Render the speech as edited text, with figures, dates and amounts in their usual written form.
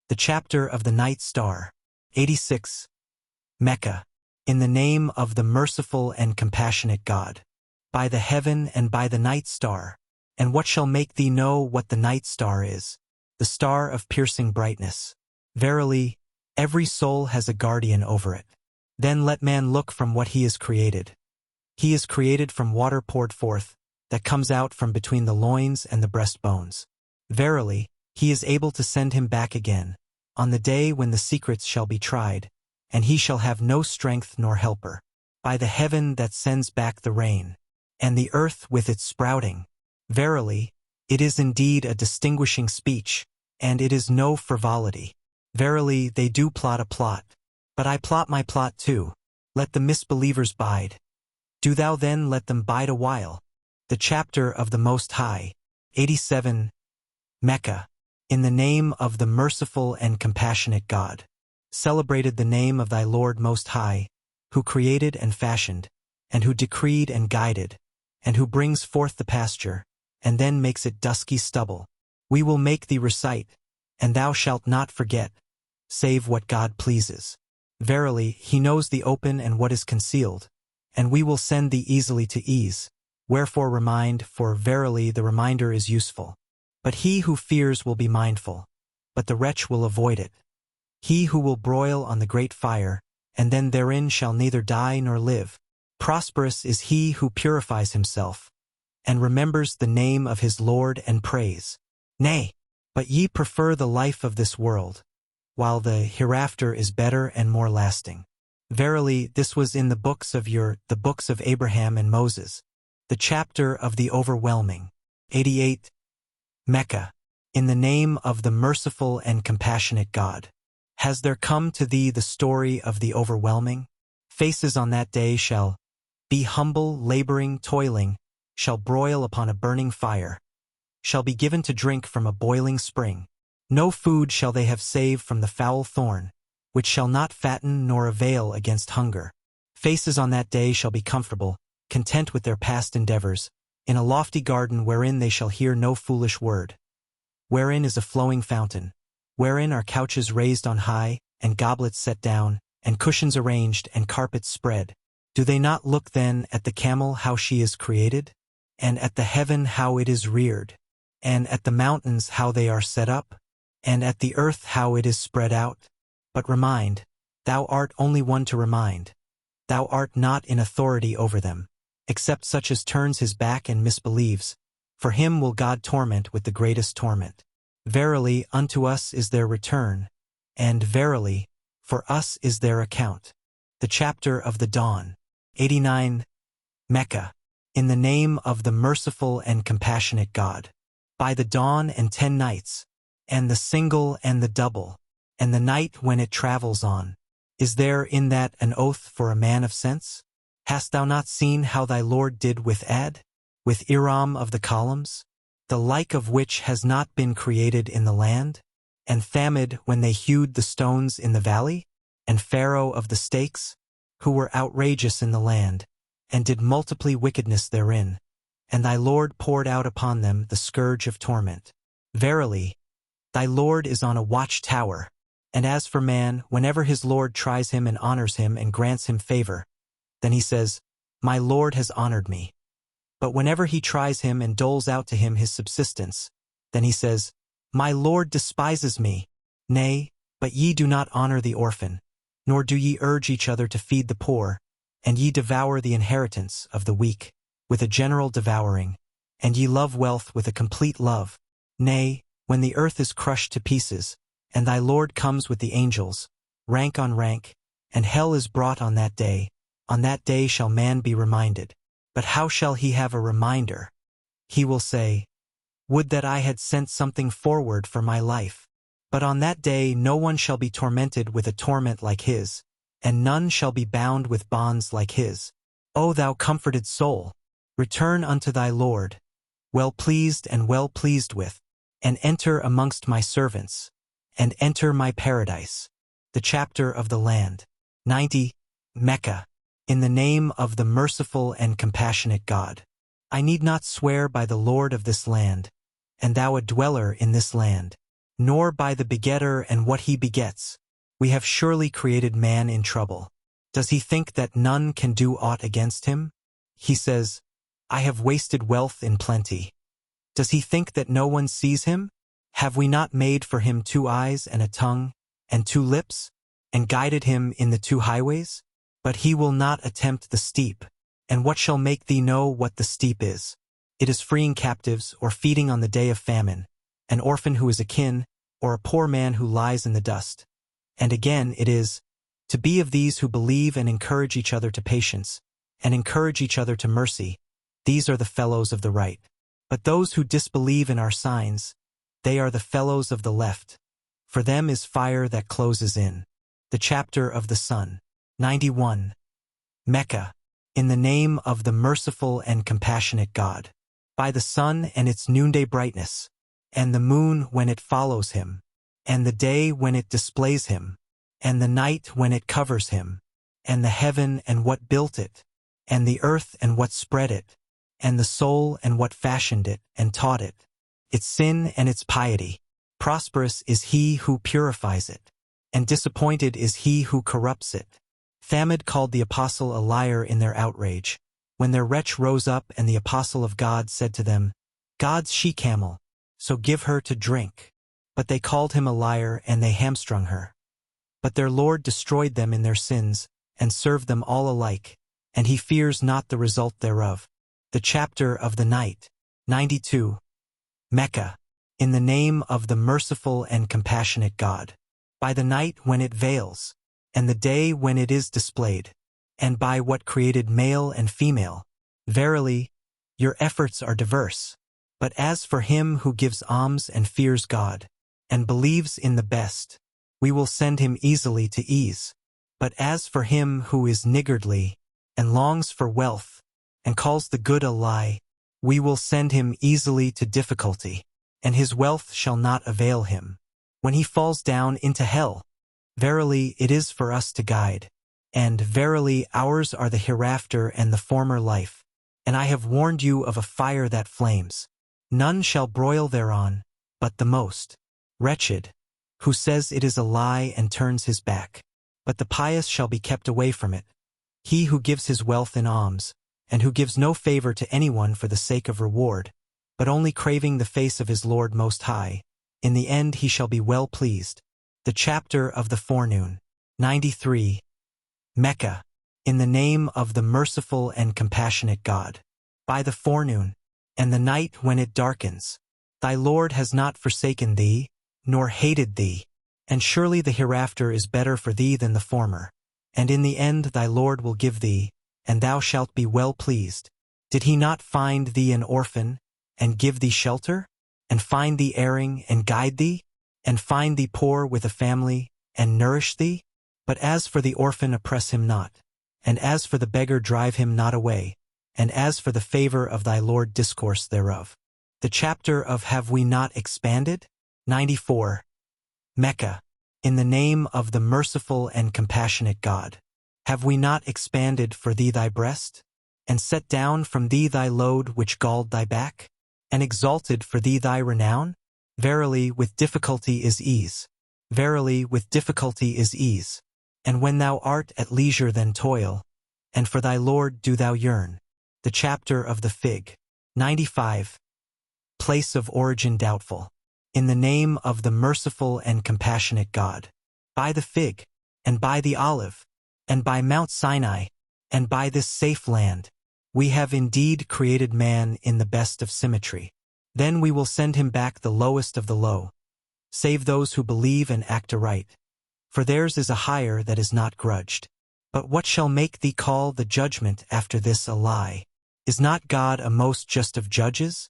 The chapter of the night star. 86. Mecca. In the name of the merciful and compassionate God. By the heaven and by the night star. And what shall make thee know what the night star is? The star of piercing brightness. Verily, every soul has a guardian over it. Then let man look from what he is created. He is created from water poured forth, that comes out from between the loins and the breastbones. Verily, he is able to send him back again, on the day when the secrets shall be tried, and he shall have no strength nor helper. By the heaven that sends back the rain, and the earth with its sprouting. Verily, it is indeed a distinguishing speech, and it is no frivolity. Verily, they do plot a plot, but I plot my plot too. Let the misbelievers bide. Do thou then let them bide a while. The chapter of the Most High. 87. Mecca. In the name of the merciful and compassionate God. Celebrated the name of thy Lord Most High, who created and fashioned, and who decreed and guided, and who brings forth the pasture, and then makes it dusky stubble. We will make thee recite, and thou shalt not forget, save what God pleases. Verily, he knows the open and what is concealed, and we will send thee easily to ease. Wherefore remind, for verily the reminder is useful. But he who fears will be mindful, but the wretch will avoid it. He who will broil on the great fire, and then therein shall neither die nor live. Prosperous is he who purifies himself, and remembers the name of his Lord and prays. Nay, but ye prefer the life of this world, while the hereafter is better and more lasting. Verily, this was in the books of the books of Abraham and Moses. The chapter of the overwhelming. 88. Mecca. In the name of the merciful and compassionate God. Has there come to thee the story of the overwhelming? Faces on that day shall be humble, laboring, toiling, shall broil upon a burning fire, shall be given to drink from a boiling spring. No food shall they have save from the foul thorn, which shall not fatten nor avail against hunger. Faces on that day shall be comfortable, content with their past endeavors, in a lofty garden wherein they shall hear no foolish word, wherein is a flowing fountain, wherein are couches raised on high, and goblets set down, and cushions arranged, and carpets spread. Do they not look then at the camel how she is created? And at the heaven how it is reared? And at the mountains how they are set up? And at the earth how it is spread out? But remind, thou art only one to remind. Thou art not in authority over them, except such as turns his back and misbelieves. For him will God torment with the greatest torment. Verily, unto us is their return, and verily, for us is their account. The chapter of the dawn. 89. Mecca. In the name of the merciful and compassionate God. By the dawn and 10 nights, and the single and the double, and the night when it travels on. Is there in that an oath for a man of sense? Hast thou not seen how thy Lord did with Ad, with Iram of the columns, the like of which has not been created in the land? And Thamud when they hewed the stones in the valley? And Pharaoh of the stakes, who were outrageous in the land, and did multiply wickedness therein. And thy Lord poured out upon them the scourge of torment. Verily, thy Lord is on a watchtower. And as for man, whenever his Lord tries him and honors him and grants him favor, then he says, My Lord has honored me. But whenever he tries him and doles out to him his subsistence, then he says, My Lord despises me. Nay, but ye do not honor the orphan, nor do ye urge each other to feed the poor, and ye devour the inheritance of the weak, with a general devouring, and ye love wealth with a complete love. Nay, when the earth is crushed to pieces, and thy Lord comes with the angels, rank on rank, and hell is brought on that day shall man be reminded. But how shall he have a reminder? He will say, Would that I had sent something forward for my life. But on that day no one shall be tormented with a torment like his, and none shall be bound with bonds like his. O thou comforted soul, return unto thy Lord, well pleased and well pleased with, and enter amongst my servants, and enter my paradise. The chapter of the land. 90. Mecca. In the name of the merciful and compassionate God. I need not swear by the Lord of this land, and thou a dweller in this land. nor by the begetter and what he begets. We have surely created man in trouble. Does he think that none can do aught against him? He says, I have wasted wealth in plenty. Does he think that no one sees him? Have we not made for him 2 eyes and a tongue, and 2 lips, and guided him in the 2 highways? But he will not attempt the steep. And what shall make thee know what the steep is? It is freeing captives, or feeding on the day of famine, an orphan who is a kin, or a poor man who lies in the dust. And again it is, to be of these who believe and encourage each other to patience, and encourage each other to mercy. These are the fellows of the right. But those who disbelieve in our signs, they are the fellows of the left. For them is fire that closes in. The chapter of the sun. 91. Mecca. In the name of the merciful and compassionate God. By the sun and its noonday brightness, and the moon when it follows him, and the day when it displays him, and the night when it covers him, and the heaven and what built it, and the earth and what spread it, and the soul and what fashioned it and taught it, its sin and its piety. Prosperous is he who purifies it, and disappointed is he who corrupts it. Thamud called the apostle a liar in their outrage, when their wretch rose up and the apostle of God said to them, God's she-camel, so give her to drink. But they called him a liar and they hamstrung her. But their Lord destroyed them in their sins, and served them all alike, and he fears not the result thereof. The chapter of the night. 92. Mecca. In the name of the merciful and compassionate God. By the night when it veils, and the day when it is displayed, and by what created male and female. Verily, your efforts are diverse. But as for him who gives alms and fears God, and believes in the best, we will send him easily to ease. But as for him who is niggardly, and longs for wealth, and calls the good a lie, we will send him easily to difficulty, and his wealth shall not avail him. When he falls down into hell, verily it is for us to guide, and verily ours are the hereafter and the former life. And I have warned you of a fire that flames. None shall broil thereon, but the most wretched, who says it is a lie and turns his back. But the pious shall be kept away from it. He who gives his wealth in alms, and who gives no favor to anyone for the sake of reward, but only craving the face of his Lord Most High, in the end he shall be well pleased. The chapter of the forenoon. 93. Mecca. In the name of the merciful and compassionate God. By the forenoon, and the night when it darkens, thy Lord has not forsaken thee, nor hated thee, and surely the hereafter is better for thee than the former. And in the end thy Lord will give thee, and thou shalt be well pleased. Did he not find thee an orphan, and give thee shelter? And find thee erring, and guide thee? And find thee poor with a family, and nourish thee? But as for the orphan oppress him not, and as for the beggar drive him not away, and as for the favor of thy Lord discourse thereof. The chapter of Have We Not Expanded? 94. Mecca. In the name of the merciful and compassionate God. Have we not expanded for thee thy breast, and set down from thee thy load which galled thy back, and exalted for thee thy renown? Verily with difficulty is ease. Verily with difficulty is ease. And when thou art at leisure then toil, and for thy Lord do thou yearn. The chapter of the fig. 95. Place of origin doubtful. In the name of the merciful and compassionate God. By the fig, and by the olive, and by Mount Sinai, and by this safe land, we have indeed created man in the best of symmetry. Then we will send him back the lowest of the low. Save those who believe and act aright. For theirs is a hire that is not grudged. But what shall make thee call the judgment after this a lie? Is not God a most just of judges?